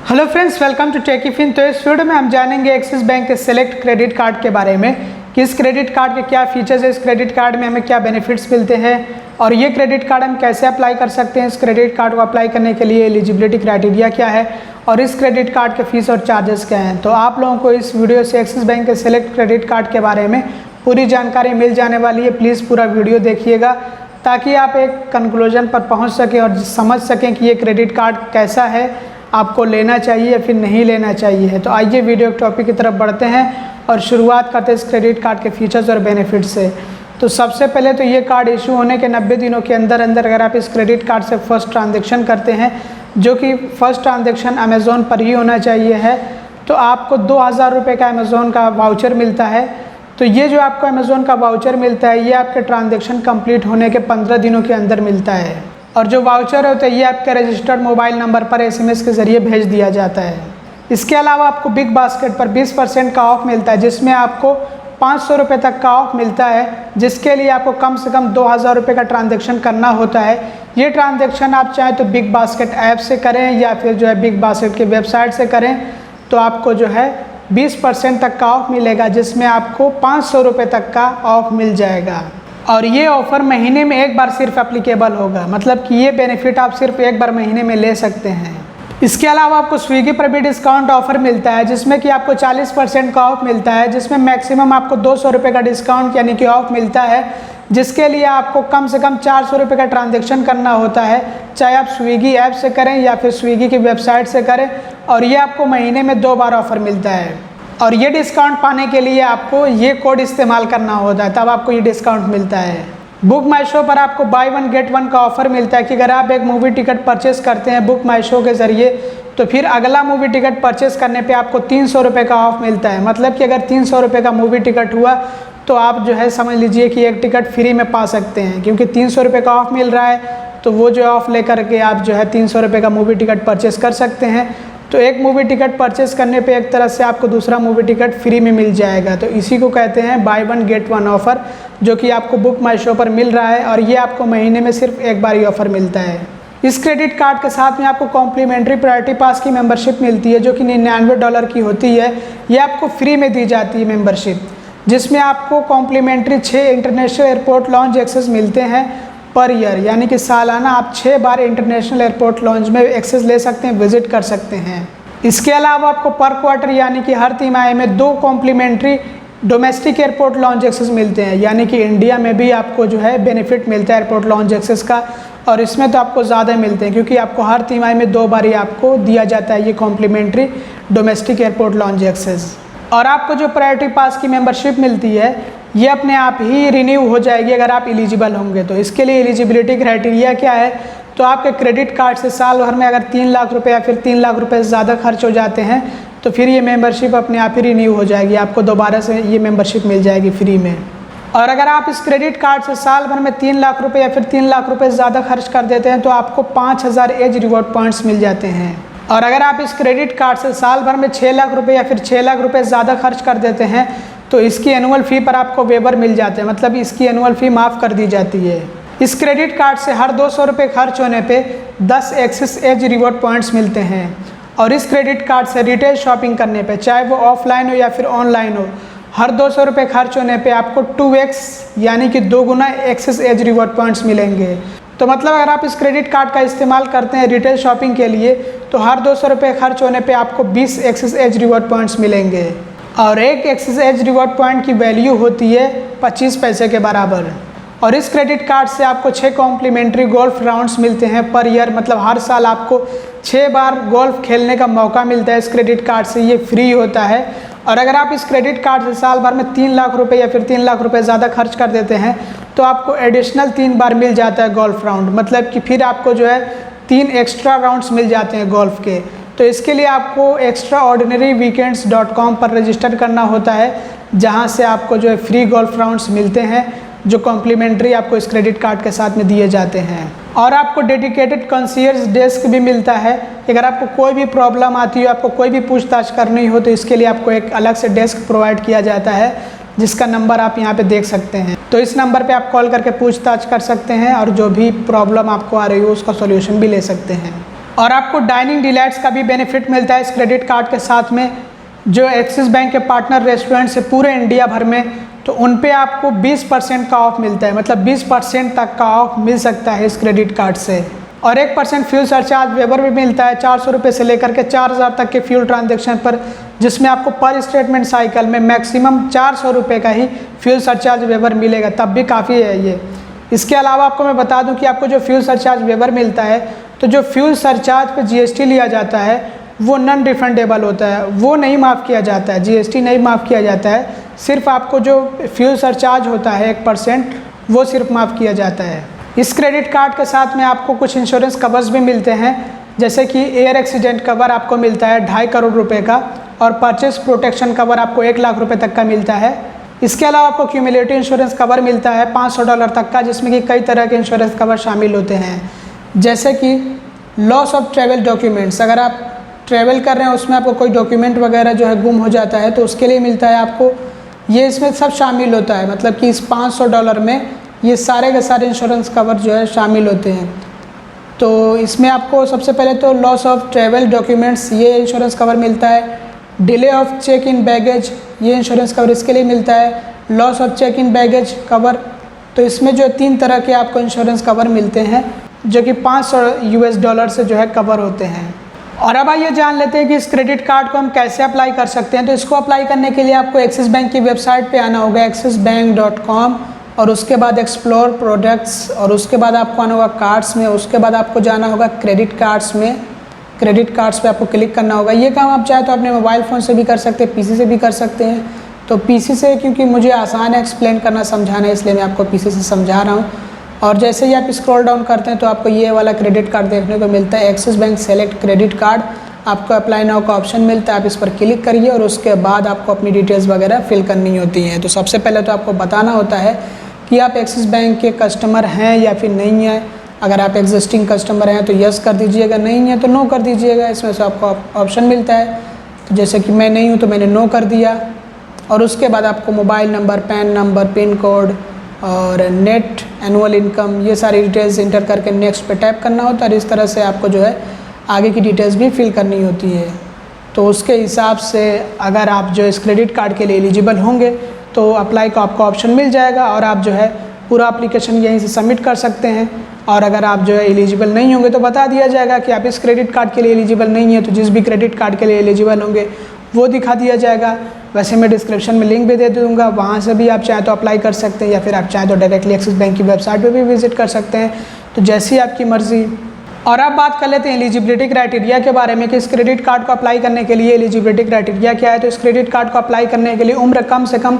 Hello friends, welcome to टेकीफिन। तो इस वीडियो में हम जानेंगे एक्सिस बैंक के सेलेक्ट क्रेडिट कार्ड के बारे में कि इस क्रेडिट कार्ड के क्या फीचर्स है, इस क्रेडिट कार्ड में हमें क्या बेनिफिट्स मिलते हैं और ये क्रेडिट कार्ड हम कैसे अप्लाई कर सकते हैं। इस क्रेडिट कार्ड को अप्लाई करने के लिए एलिजिबिलिटी क्राइटेरिया क्या है और इस क्रेडिट कार्ड के फीस और चार्जेस क्या हैं। तो आप लोगों को इस वीडियो से एक्सिस बैंक के सेलेक्ट क्रेडिट कार्ड के बारे में पूरी जानकारी मिल जाने वाली है। प्लीज़ पूरा वीडियो देखिएगा ताकि आप एक कंक्लूजन पर पहुँच सकें और समझ सकें कि ये क्रेडिट कार्ड कैसा है, आपको लेना चाहिए या फिर नहीं लेना चाहिए। तो आइए वीडियो टॉपिक की तरफ बढ़ते हैं और शुरुआत करते हैं इस क्रेडिट कार्ड के फीचर्स और बेनिफिट्स से। तो सबसे पहले तो ये कार्ड इशू होने के 90 दिनों के अंदर अगर आप इस क्रेडिट कार्ड से फर्स्ट ट्रांजैक्शन करते हैं, जो कि फर्स्ट ट्रांजैक्शन अमेज़ॉन पर ही होना चाहिए है, तो आपको 2000 रुपये का अमेज़ॉन का वाउचर मिलता है। तो ये जो आपको अमेज़ॉन का वाउचर मिलता है ये आपके ट्रांजैक्शन कंप्लीट होने के 15 दिनों के अंदर मिलता है और जो वाउचर होता है ये आपके रजिस्टर्ड मोबाइल नंबर पर SMS के ज़रिए भेज दिया जाता है। इसके अलावा आपको बिग बास्केट पर 20% का ऑफ मिलता है, जिसमें आपको 500 रुपये तक का ऑफ मिलता है, जिसके लिए आपको कम से कम 2000 रुपये का ट्रांजैक्शन करना होता है। ये ट्रांजैक्शन आप चाहें तो बिग बास्केट ऐप से करें या फिर जो है बिग बास्केट की वेबसाइट से करें, तो आपको जो है 20% तक का ऑफ मिलेगा, जिसमें आपको 500 रुपये तक का ऑफ मिल जाएगा। और ये ऑफ़र महीने में एक बार सिर्फ एप्लीकेबल होगा, मतलब कि ये बेनिफिट आप सिर्फ एक बार महीने में ले सकते हैं। इसके अलावा आपको स्विगी पर भी डिस्काउंट ऑफर मिलता है, जिसमें कि आपको 40% का ऑफ मिलता है, जिसमें मैक्सिमम आपको 200 रुपये का डिस्काउंट यानी कि ऑफ मिलता है, जिसके लिए आपको कम से कम 400 रुपये का ट्रांजैक्शन करना होता है, चाहे आप स्विगी ऐप से करें या फिर स्विगी की वेबसाइट से करें। और ये आपको महीने में 2 बार ऑफ़र मिलता है और ये डिस्काउंट पाने के लिए आपको ये कोड इस्तेमाल करना होता है, तब आपको ये डिस्काउंट मिलता है। बुक माई शो पर आपको बाय 1 गेट 1 का ऑफर मिलता है कि अगर आप एक मूवी टिकट परचेस करते हैं बुक माई शो के ज़रिए, तो फिर अगला मूवी टिकट परचेस करने पे आपको 300 रुपये का ऑफ मिलता है। मतलब कि अगर 300 रुपये का मूवी टिकट हुआ तो आप जो है समझ लीजिए कि एक टिकट फ्री में पा सकते हैं, क्योंकि 300 रुपये का ऑफ मिल रहा है, तो वो जो ऑफ लेकर के आप जो है 300 रुपये का मूवी टिकट परचेस कर सकते हैं। तो एक मूवी टिकट परचेस करने पे एक तरह से आपको दूसरा मूवी टिकट फ्री में मिल जाएगा। तो इसी को कहते हैं बाय 1 गेट 1 ऑफ़र, जो कि आपको बुक माई शो पर मिल रहा है और ये आपको महीने में सिर्फ एक बार ही ऑफ़र मिलता है। इस क्रेडिट कार्ड के साथ में आपको कॉम्प्लीमेंट्री प्रायोरिटी पास की मेंबरशिप मिलती है, जो कि $99 की होती है। ये आपको फ्री में दी जाती है मेंबरशिप, जिसमें आपको complimentary 6 international airport lounge access मिलते हैं पर ईयर, यानी कि सालाना आप 6 बार इंटरनेशनल एयरपोर्ट लॉन्च में एक्सेस ले सकते हैं, विजिट कर सकते हैं। इसके अलावा आपको पर क्वार्टर यानी कि हर तिमाही में 2 complimentary domestic airport lounge access मिलते हैं, यानी कि इंडिया में भी आपको जो है बेनिफिट मिलता है एयरपोर्ट लॉन्च एक्सेस का, और इसमें तो आपको ज़्यादा मिलते हैं क्योंकि आपको हर तिमाही में 2 बार ही आपको दिया जाता है ये complimentary domestic airport lounge access. और आपको जो प्रायोरिटी पास की मेंबरशिप मिलती है ये अपने आप ही रिन्यू हो जाएगी अगर आप एलिजिबल होंगे। तो इसके लिए एलिजिबिलिटी क्राइटेरिया क्या है, तो आपके क्रेडिट कार्ड से साल भर में अगर 3 लाख रुपये या फिर 3 लाख रुपये से ज़्यादा खर्च हो जाते हैं तो फिर ये मेंबरशिप अपने आप ही रिन्यू हो जाएगी, आपको दोबारा से ये मेंबरशिप मिल जाएगी फ्री में। और अगर आप इस क्रेडिट कार्ड से साल भर में 3 लाख रुपये या फिर 3 लाख रुपये से ज़्यादा खर्च कर देते हैं तो आपको 5000 एज रिवॉर्ड पॉइंट्स मिल जाते हैं। और अगर आप इस क्रेडिट कार्ड से साल भर में 6 लाख रुपये या फिर 6 लाख रुपये से ज़्यादा खर्च कर देते हैं तो इसकी एनुअल फ़ी पर आपको वेवर मिल जाते हैं, मतलब इसकी एनुअल फ़ी माफ़ कर दी जाती है। इस क्रेडिट कार्ड से हर 200 रुपये खर्च होने पे 10 एक्सिस एज रिवॉर्ड पॉइंट्स मिलते हैं। और इस क्रेडिट कार्ड से रिटेल शॉपिंग करने पे, चाहे वो ऑफलाइन हो या फिर ऑनलाइन हो, हर 200 रुपये खर्च होने पे आपको 2x यानी कि 2 गुना एक्सिस एज रिवॉर्ड पॉइंट्स मिलेंगे। तो मतलब अगर आप इस क्रेडिट कार्ड का इस्तेमाल करते हैं रिटेल शॉपिंग के लिए तो हर 200 रुपये खर्च होने पे आपको 20 एक्सिस एज रिवॉर्ड पॉइंट्स मिलेंगे और एक एक्सिस एज रिवॉर्ड पॉइंट की वैल्यू होती है 25 पैसे के बराबर। और इस क्रेडिट कार्ड से आपको 6 कॉम्प्लीमेंट्री गोल्फ राउंड्स मिलते हैं पर ईयर, मतलब हर साल आपको 6 बार गोल्फ खेलने का मौका मिलता है इस क्रेडिट कार्ड से, ये फ्री होता है। और अगर आप इस क्रेडिट कार्ड से साल भर में 3 लाख रुपये या फिर 3 लाख रुपये ज़्यादा खर्च कर देते हैं तो आपको एडिशनल 3 बार मिल जाता है गोल्फ राउंड, मतलब कि फिर आपको जो है 3 एक्स्ट्रा राउंड्स मिल जाते हैं गोल्फ के। तो इसके लिए आपको extraordinaryweekends.com पर रजिस्टर करना होता है, जहां से आपको जो है फ्री गोल्फ राउंड्स मिलते हैं जो कॉम्प्लीमेंट्री आपको इस क्रेडिट कार्ड के साथ में दिए जाते हैं। और आपको डेडिकेटेड कंसीयर्स डेस्क भी मिलता है, अगर आपको कोई भी प्रॉब्लम आती हो, आपको कोई भी पूछताछ करनी हो तो इसके लिए आपको एक अलग से डेस्क प्रोवाइड किया जाता है, जिसका नंबर आप यहाँ पे देख सकते हैं। तो इस नंबर पे आप कॉल करके पूछताछ कर सकते हैं और जो भी प्रॉब्लम आपको आ रही हो उसका सॉल्यूशन भी ले सकते हैं। और आपको डाइनिंग डिलाइट्स का भी बेनिफिट मिलता है इस क्रेडिट कार्ड के साथ में। जो एक्सिस बैंक के पार्टनर रेस्टोरेंट्स है पूरे इंडिया भर में, तो उन पे आपको 20% का ऑफ मिलता है, मतलब 20% तक का ऑफ मिल सकता है इस क्रेडिट कार्ड से। और 1% फ्यूल सरचार्ज वेबर भी मिलता है 400 रुपये से लेकर के 4000 तक के फ्यूल ट्रांजैक्शन पर, जिसमें आपको पर स्टेटमेंट साइकिल में मैक्सिमम 400 रुपये का ही फ्यूल सरचार्ज वेबर मिलेगा, तब भी काफ़ी है ये। इसके अलावा आपको मैं बता दूं कि आपको जो फ्यूल सरचार्ज वेबर मिलता है, तो जो फ्यूल सरचार्ज पर GST लिया जाता है वो नॉन रिफंडेबल होता है, वो नहीं माफ़ किया जाता है, GST नहीं माफ़ किया जाता है, सिर्फ आपको जो फ्यूल सरचार्ज होता है 1% वो सिर्फ माफ़ किया जाता है। इस क्रेडिट कार्ड के साथ में आपको कुछ इंश्योरेंस कवर्स भी मिलते हैं, जैसे कि एयर एक्सीडेंट कवर आपको मिलता है 2.5 करोड़ रुपए का, और परचेस प्रोटेक्शन कवर आपको 1 लाख रुपए तक का मिलता है। इसके अलावा आपको क्यूमुलेटिव इंश्योरेंस कवर मिलता है $500 तक का, जिसमें कि कई तरह के इंश्योरेंस कवर शामिल होते हैं, जैसे कि लॉस ऑफ ट्रैवल डॉक्यूमेंट्स। अगर आप ट्रैवल कर रहे हैं उसमें आपको कोई डॉक्यूमेंट वगैरह जो है गुम हो जाता है तो उसके लिए मिलता है आपको, ये इसमें सब शामिल होता है, मतलब कि इस $500 में ये सारे के सारे इंश्योरेंस कवर जो है शामिल होते हैं। तो इसमें आपको सबसे पहले तो लॉस ऑफ ट्रैवल डॉक्यूमेंट्स ये इंश्योरेंस कवर मिलता है, delay of check in baggage ये इंश्योरेंस कवर इसके लिए मिलता है, loss of check in baggage cover. तो इसमें जो 3 तरह के आपको इंश्योरेंस कवर मिलते हैं जो कि $500 से जो है कवर होते हैं। और अब आइए जान लेते हैं कि इस क्रेडिट कार्ड को हम कैसे अप्लाई कर सकते हैं। तो इसको अप्लाई करने के लिए आपको एक्सिस बैंक की वेबसाइट पे आना होगा axisbank.com, और उसके बाद एक्सप्लोर प्रोडक्ट्स, और उसके बाद आपको आना होगा कार्ड्स में, उसके बाद आपको जाना होगा क्रेडिट कार्ड्स में। क्रेडिट कार्ड्स पे आपको क्लिक करना होगा। ये काम आप चाहे तो अपने मोबाइल फ़ोन से भी कर सकते हैं, PC से भी कर सकते हैं। तो PC से क्योंकि मुझे आसान है एक्सप्लेन करना समझाना, इसलिए मैं आपको PC से समझा रहा हूँ। और जैसे ही आप स्क्रॉल डाउन करते हैं तो आपको ये वाला क्रेडिट कार्ड देखने को मिलता है, axis bank select credit card. आपको अप्लाई नाउ का ऑप्शन मिलता है, आप इस पर क्लिक करिए और उसके बाद आपको अपनी डिटेल्स वगैरह फिल करनी होती हैं। तो सबसे पहले तो आपको बताना होता है कि आप एक्सिस बैंक के कस्टमर हैं या फिर नहीं हैं। अगर आप एग्जिस्टिंग कस्टमर हैं तो यस कर दीजिएगा, नहीं है तो नो कर दीजिएगा। इसमें से आपको ऑप्शन मिलता है, तो जैसे कि मैं नहीं हूँ तो मैंने नो कर दिया। और उसके बाद आपको mobile number, pan number, pin code और नेट एनुअल इनकम ये सारी डिटेल्स इंटर करके नेक्स्ट पे टैप करना होता है। और इस तरह से आपको जो है आगे की डिटेल्स भी फिल करनी होती है। तो उसके हिसाब से अगर आप जो इस क्रेडिट कार्ड के लिए एलिजिबल होंगे तो अप्लाई का आपको ऑप्शन मिल जाएगा और आप जो है पूरा एप्लीकेशन यहीं से सबमिट कर सकते हैं। और अगर आप जो है एलिजिबल नहीं होंगे तो बता दिया जाएगा कि आप इस क्रेडिट कार्ड के लिए एलिजिबल नहीं है, तो जिस भी क्रेडिट कार्ड के लिए एलिजिबल होंगे वो दिखा दिया जाएगा। वैसे मैं डिस्क्रिप्शन में लिंक भी दे दूँगा, वहाँ से भी आप चाहे तो अप्लाई कर सकते हैं, या फिर आप चाहे तो डायरेक्टली एक्सिस बैंक की वेबसाइट पर भी विजिट कर सकते हैं। तो जैसी आपकी मर्ज़ी। और अब बात कर लेते हैं एलिजिबिलिटी क्राइटेरिया के बारे में कि इस क्रेडिट कार्ड को अप्लाई करने के लिए एलिजिबिलिटी क्राइटेरिया क्या है। तो इस क्रेडिट कार्ड को अप्लाई करने के लिए उम्र कम से कम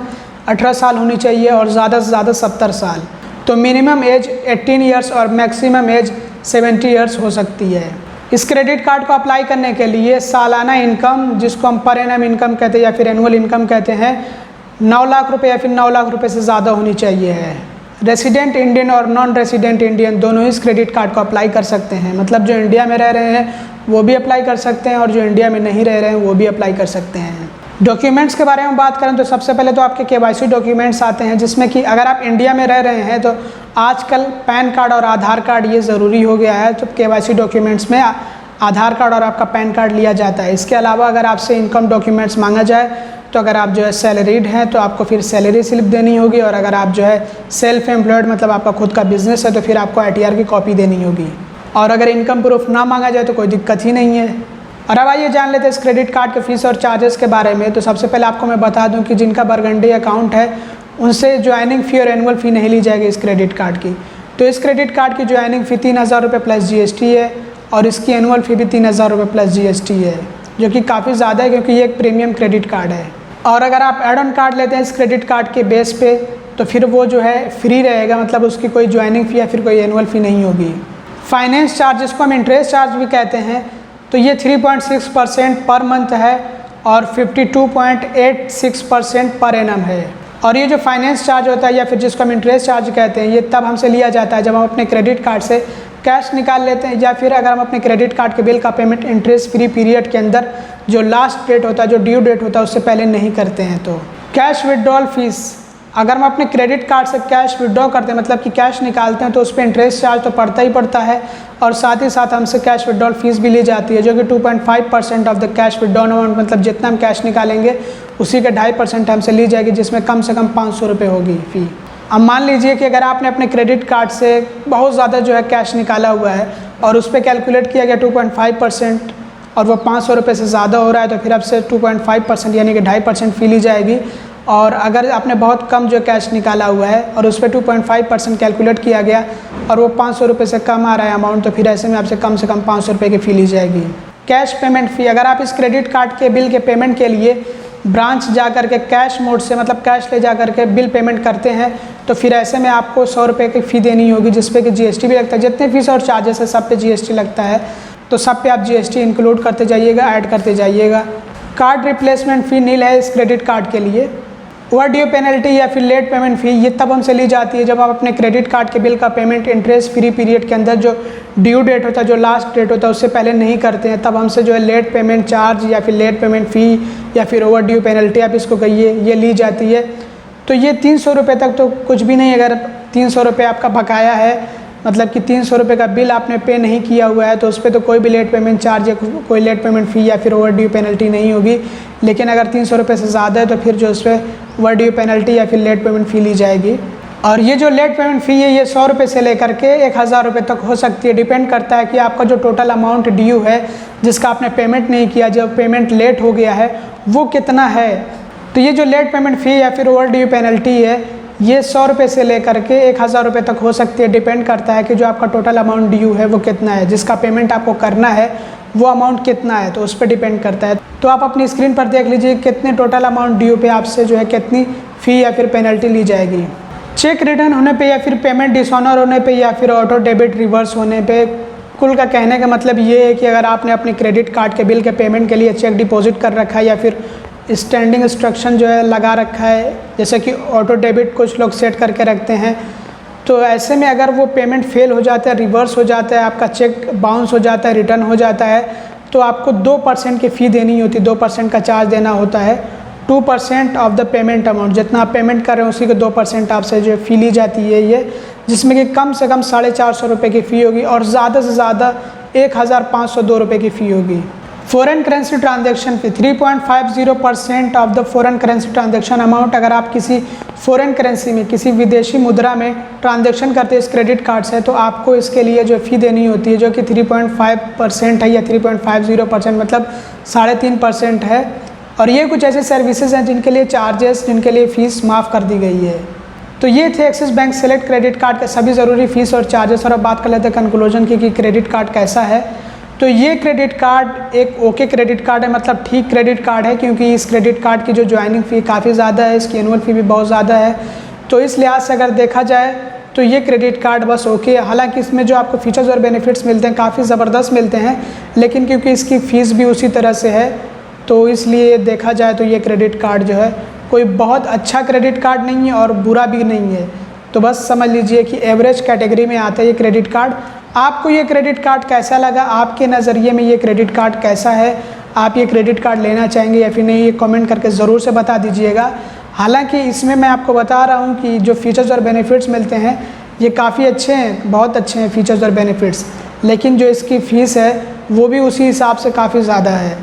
18 साल होनी चाहिए और ज़्यादा से ज़्यादा 70 साल। तो मिनिमम एज 18 ईयर्स और मैक्सिमम एज 70 ईयर्स हो सकती है। इस क्रेडिट कार्ड को अप्लाई करने के लिए सालाना इनकम, जिसको हम पर एनम इनकम कहते हैं या फिर एनुअल इनकम कहते हैं, 9 लाख रुपए या फिर 9 लाख रुपए से ज़्यादा होनी चाहिए है। रेसिडेंट इंडियन और नॉन रेसिडेंट इंडियन दोनों इस क्रेडिट कार्ड को अप्लाई कर सकते हैं, मतलब जो इंडिया में रह रहे हैं वो भी अप्लाई कर सकते हैं और जो इंडिया में नहीं रह रहे हैं वो भी अप्लाई कर सकते हैं। डॉक्यूमेंट्स के बारे में बात करें तो सबसे पहले तो आपके KYC डॉक्यूमेंट्स आते हैं, जिसमें कि अगर आप इंडिया में रह रहे हैं तो आजकल पैन कार्ड और आधार कार्ड ये ज़रूरी हो गया है। तो KYC डॉक्यूमेंट्स में आधार कार्ड और आपका पैन कार्ड लिया जाता है। इसके अलावा अगर आपसे इनकम डॉक्यूमेंट्स मांगा जाए तो अगर आप जो है सैलरीड हैं तो आपको फिर सैलरी स्लिप देनी होगी, और अगर आप जो है सेल्फ एम्प्लॉयड मतलब आपका खुद का बिजनेस है तो फिर आपको ITR की कॉपी देनी होगी। और अगर इनकम प्रूफ ना मांगा जाए तो कोई दिक्कत ही नहीं है। और अब आइए जान लेते हैं इस क्रेडिट कार्ड के फीस और चार्जेस के बारे में। तो सबसे पहले आपको मैं बता दूं कि जिनका बरगंडी अकाउंट है उनसे ज्वाइनिंग फ़ी और एनुअल फ़ी नहीं ली जाएगी इस क्रेडिट कार्ड की। तो इस क्रेडिट कार्ड की ज्वाइनिंग फ़ी 3000 रुपये प्लस GST है, और इसकी एनुअल फ़ी भी 3000 रुपये प्लस GST है, जो कि काफ़ी ज़्यादा है क्योंकि ये एक प्रीमियम क्रेडिट कार्ड है। और अगर आप एड ऑन कार्ड लेते हैं इस क्रेडिट कार्ड के बेस पे तो फिर वो जो है फ्री रहेगा, मतलब उसकी कोई ज्वाइनिंग फ़ी या फिर कोई एनुअल फ़ी नहीं होगी। फाइनेंस चार्ज, जिसको हम इंटरेस्ट चार्ज भी कहते हैं, तो ये 3.6% पर मंथ है और 52.86% पर एनम है। और ये जो फाइनेंस चार्ज होता है या फिर जिसको हम इंटरेस्ट चार्ज कहते हैं, ये तब हमसे लिया जाता है जब हम अपने क्रेडिट कार्ड से कैश निकाल लेते हैं, या फिर अगर हम अपने क्रेडिट कार्ड के बिल का पेमेंट इंटरेस्ट फ्री पीरियड के अंदर जो लास्ट डेट होता है, जो ड्यू डेट होता है, उससे पहले नहीं करते हैं। तो कैश विड्रॉल फीस, अगर हम अपने क्रेडिट कार्ड से कैश विड्रॉ करते हैं, मतलब कि कैश निकालते हैं, तो उस पर इंटरेस्ट चार्ज तो पड़ता ही पड़ता है और साथ ही साथ हमसे कैश विड्रॉल फीस भी ली जाती है, जो कि 2.5% of the cash withdrawal amount, मतलब जितना हम कैश निकालेंगे उसी का 2.5% हमसे ली जाएगी, जिसमें कम से कम 500 रुपये होगी फ़ी। अब मान लीजिए कि अगर आपने अपने क्रेडिट कार्ड से बहुत ज़्यादा जो है कैश निकाला हुआ है और उस पर कैलकुलेट किया गया 2.5% और वो 500 रुपये से ज़्यादा हो रहा है, तो फिर आपसे 2.5% यानी कि 2.5% फ़ी ली जाएगी। और अगर आपने बहुत कम जो कैश निकाला हुआ है और उस पर 2.5% कैलकुलेट किया गया और वो 500 रुपये से कम आ रहा है अमाउंट, तो फिर ऐसे में आपसे कम से कम 500 रुपये की फ़ी ली जाएगी। कैश पेमेंट फ़ी, अगर आप इस क्रेडिट कार्ड के बिल के पेमेंट के लिए ब्रांच जा कर के कैश मोड से, मतलब कैश ले जा कर के बिल पेमेंट करते हैं, तो फिर ऐसे में आपको 100 रुपये की फ़ी देनी होगी, जिस पे कि GST भी लगता है। जितने फीस और चार्जेस है सब पे GST लगता है, तो सब पे आप GST इंक्लूड करते जाइएगा, ऐड करते जाइएगा। कार्ड रिप्लेसमेंट फ़ी नील है इस क्रेडिट कार्ड के लिए। ओवरड्यू पेनल्टी या फिर लेट पेमेंट फ़ी, ये तब हमसे ली जाती है जब आप अपने क्रेडिट कार्ड के बिल का पेमेंट इंटरेस्ट फ्री पीरियड के अंदर जो ड्यू डेट होता है, जो लास्ट डेट होता है, उससे पहले नहीं करते हैं, तब हमसे जो है लेट पेमेंट चार्ज या फिर लेट पेमेंट फ़ी या फिर ओवरड्यू पेनल्टी आप इसको कहिए, ये ली जाती है। तो ये 300 रुपये तक तो कुछ भी नहीं। अगर 300 रुपये आपका बकाया है, मतलब कि 300 रुपये का बिल आपने पे नहीं किया हुआ है, तो उस पर तो कोई भी लेट पेमेंट चार्ज या कोई लेट पेमेंट फ़ी या फिर ओवरड्यू पेनल्टी नहीं होगी। लेकिन अगर 300 रुपये से ज़्यादा है तो फिर जो उस पर ओवरड्यू पेनल्टी या फिर लेट पेमेंट फ़ी ली जाएगी। और ये जो लेट पेमेंट फ़ी है ये 100 रुपये से लेकर के 1000 रुपये तक हो सकती है। डिपेंड करता है कि आपका जो टोटल अमाउंट ड्यू है, जिसका आपने पेमेंट नहीं किया, जब पेमेंट लेट हो गया है, वो कितना है। तो ये जो लेट पेमेंट फ़ी या फिर ओवरड्यू पेनल्टी है, ये 100 रुपये से लेकर के 1000 रुपये तक हो सकती है। डिपेंड करता है कि जो आपका टोटल अमाउंट ड्यू है वो कितना है, जिसका पेमेंट आपको करना है वो अमाउंट कितना है, तो उस पर डिपेंड करता है। तो आप अपनी स्क्रीन पर देख लीजिए कितने टोटल अमाउंट ड्यू पे आपसे जो है कितनी फ़ी या फिर पेनल्टी ली जाएगी। चेक रिटर्न होने पे या फिर पेमेंट डिसऑनर होने पे या फिर ऑटो डेबिट रिवर्स होने पे, कुल का कहने का मतलब ये है कि अगर आपने अपने क्रेडिट कार्ड के बिल के पेमेंट के लिए चेक डिपॉजिट कर रखा है या फिर स्टैंडिंग इंस्ट्रक्शन जो है लगा रखा है, जैसे कि ऑटो डेबिट कुछ लोग सेट करके रखते हैं, तो ऐसे में अगर वो पेमेंट फेल हो जाता है, रिवर्स हो जाता है, आपका चेक बाउंस हो जाता है, रिटर्न हो जाता है, तो आपको 2% की फ़ी देनी होती है, 2% का चार्ज देना होता है। 2% ऑफ द पेमेंट अमाउंट, जितना आप पेमेंट कर रहे हैं उसी के 2% आपसे जो फ़ी ली जाती है ये, जिसमें कि कम से कम 450 रुपये की फ़ी होगी और ज़्यादा से ज़्यादा 1502 रुपये की फ़ी होगी। Foreign currency transaction fee 3.50% of the foreign currency transaction amount. अगर आप किसी फ़ॉरेन करेंसी में, किसी विदेशी मुद्रा में ट्रांजैक्शन करते हैं इस क्रेडिट कार्ड से, तो आपको इसके लिए जो फ़ी देनी होती है, जो कि 3.5% है या 3.50%, मतलब 3.5% है। और ये कुछ ऐसे सर्विसेज हैं जिनके लिए चार्जेस, जिनके लिए फ़ीस माफ़ कर दी गई है। तो ये थे axis bank select credit card के सभी ज़रूरी फ़ीस और चार्जेस। और अब बात कर लेते हैं कंक्लूजन की कि क्रेडिट कार्ड कैसा है। तो ये क्रेडिट कार्ड एक ओके क्रेडिट कार्ड है, मतलब ठीक क्रेडिट कार्ड है, क्योंकि इस क्रेडिट कार्ड की जो ज्वाइनिंग फ़ी काफ़ी ज़्यादा है, इसकी एनुअल फ़ी भी बहुत ज़्यादा है। तो इस लिहाज से अगर देखा जाए तो ये क्रेडिट कार्ड बस ओके है। हालांकि इसमें जो आपको फीचर्स और बेनिफिट्स मिलते हैं काफ़ी ज़बरदस्त मिलते हैं, लेकिन क्योंकि इसकी फ़ीस भी उसी तरह से है, तो इसलिए देखा जाए तो ये क्रेडिट कार्ड जो है कोई बहुत अच्छा क्रेडिट कार्ड नहीं है और बुरा भी नहीं है। तो बस समझ लीजिए कि एवरेज कैटेगरी में आता है ये क्रेडिट कार्ड। आपको ये क्रेडिट कार्ड कैसा लगा, आपके नज़रिए में ये क्रेडिट कार्ड कैसा है, आप ये क्रेडिट कार्ड लेना चाहेंगे या फिर नहीं, ये कमेंट करके ज़रूर से बता दीजिएगा। हालांकि इसमें मैं आपको बता रहा हूँ कि जो फ़ीचर्स और बेनिफिट्स मिलते हैं ये काफ़ी अच्छे हैं, बहुत अच्छे हैं फ़ीचर्स और बेनिफिट्स, लेकिन जो इसकी फ़ीस है वो भी उसी हिसाब से काफ़ी ज़्यादा है।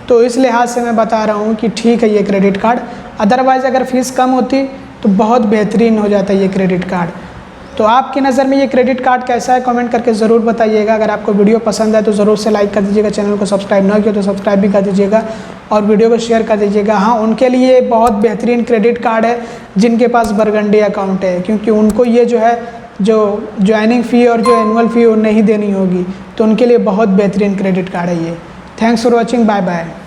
तो इस लिहाज से मैं बता रहा हूँ कि ठीक है ये क्रेडिट कार्ड। अदरवाइज़ अगर फ़ीस कम होती तो बहुत बेहतरीन हो जाता है ये क्रेडिट कार्ड। तो आपकी नज़र में ये क्रेडिट कार्ड कैसा है, कमेंट करके ज़रूर बताइएगा। अगर आपको वीडियो पसंद है तो ज़रूर से लाइक कर दीजिएगा, चैनल को सब्सक्राइब ना किया तो सब्सक्राइब भी कर दीजिएगा और वीडियो को शेयर कर दीजिएगा। हाँ, उनके लिए बहुत बेहतरीन क्रेडिट कार्ड है जिनके पास बरगंडी अकाउंट है, क्योंकि उनको ये जो है जो ज्वाइनिंग फ़ी और जो एनुअल फ़ी वो नहीं देनी होगी, तो उनके लिए बहुत बेहतरीन क्रेडिट कार्ड है ये। Thanks for watching, bye bye.